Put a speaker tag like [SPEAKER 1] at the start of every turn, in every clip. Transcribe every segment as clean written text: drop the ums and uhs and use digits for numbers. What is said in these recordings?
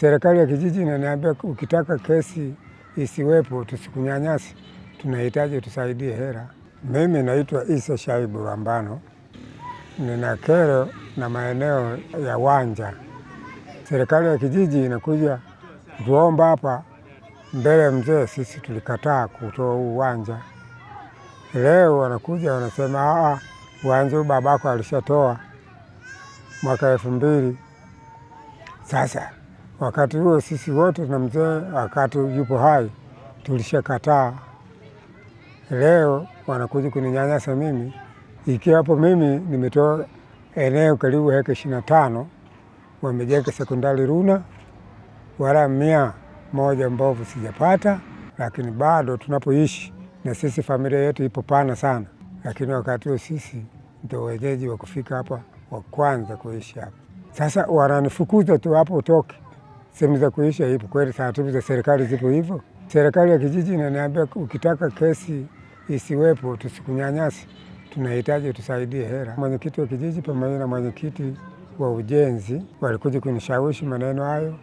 [SPEAKER 1] Serikali ya kijiji inaniambia ukitaka kesi isiwepo tusikunyanyasi, tunahitaji tusaidie hela. Mimi naitwa Isa Shaibu Rambano, nina kero na maeneo ya uwanja. Serikali ya kijiji inakuja tuomba hapa mbele mzee, sisi tulikataa kutoa uwanja. Leo wanakuja wanasema uwanja babako alishatoa mwaka 2000. Sasa wakati huo sisi wote na mzee wakati yupo hai tulishakataa. Leo wanakuja kuninyanyasa mimi, ikiwa hapo mimi nimetoa eneo karibu heka 25, wamejenga sekondari Runa, wala 100 mbovu sijapata, lakini bado tunapoishi na sisi familia yetu ipo pana sana, lakini wakati huo sisi ndio wenyeji wa kufika hapa wa kwanza kuishi hapa. Sasa wananifukuza tu hapo utoke. Sehemu za kuishi ipo kweli, taratibu za serikali zipo hivyo. Serikali ya kijiji inaniambia ukitaka kesi isiwepo tusikunyanyasi, tunahitaji tusaidie hela. Mwenyekiti wa kijiji pamoja na mwenyekiti wa ujenzi walikuja kunishawishi maneno hayo,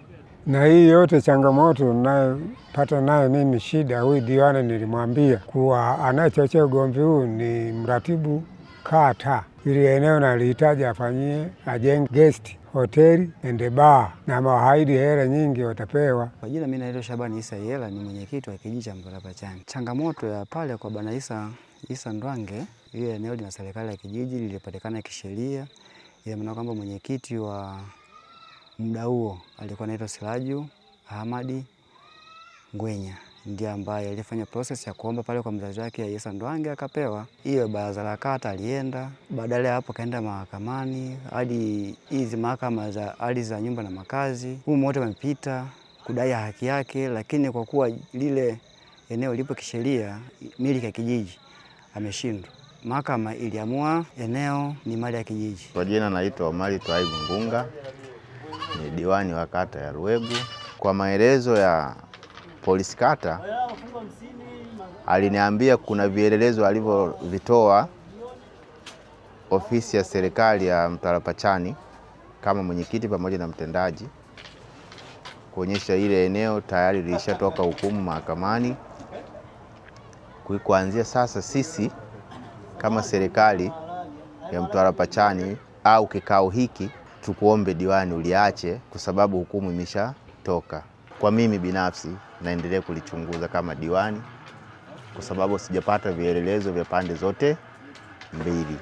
[SPEAKER 1] na hii yote changamoto ninayopata nayo mimi shida. Huyu diwani nilimwambia kuwa anayechochea ugomvi huu ni mratibu kata, ili eneo nalihitaji afanyie, ajenge guest hoteli and bar, na mahaidi hela nyingi watapewa.
[SPEAKER 2] Kwa jina mimi naitwa Shabani Isa Yela, ni mwenyekiti wa kijiji cha Mtalapachani. Changamoto ya pale kwa bwana Isa Ndwange, ile eneo lina serikali ya kijiji, lilipatikana kisheria. Ina maana kwamba mwenyekiti wa muda huo alikuwa anaitwa Siraju Ahmadi Ngwenya, ndiye ambaye alifanya process ya kuomba pale kwa mzazi wake ya Isa Ndwange, akapewa. Hiyo baraza la kata alienda, badala hapo kaenda mahakamani, hadi hizi mahakama za ardhi za nyumba na makazi. Huu wote wamepita kudai haki yake, lakini kwa kuwa lile eneo lipo kisheria miliki ya kijiji, ameshindwa. Mahakama iliamua eneo ni mali ya kijiji.
[SPEAKER 3] Kwa jina naitwa Omari Twaibu Ngunga, ni diwani wa kata ya Ruegu. Kwa maelezo ya polisi kata, aliniambia kuna vielelezo alivyovitoa ofisi ya serikali ya Mtalapachani kama mwenyekiti pamoja na mtendaji, kuonyesha ile eneo tayari lilishatoka hukumu mahakamani. Kuanzia sasa sisi kama serikali ya Mtalapachani au kikao hiki tukuombe diwani uliache, kwa sababu hukumu imeshatoka. Kwa mimi binafsi naendelea kulichunguza kama diwani, kwa sababu sijapata vielelezo vya pande zote mbili.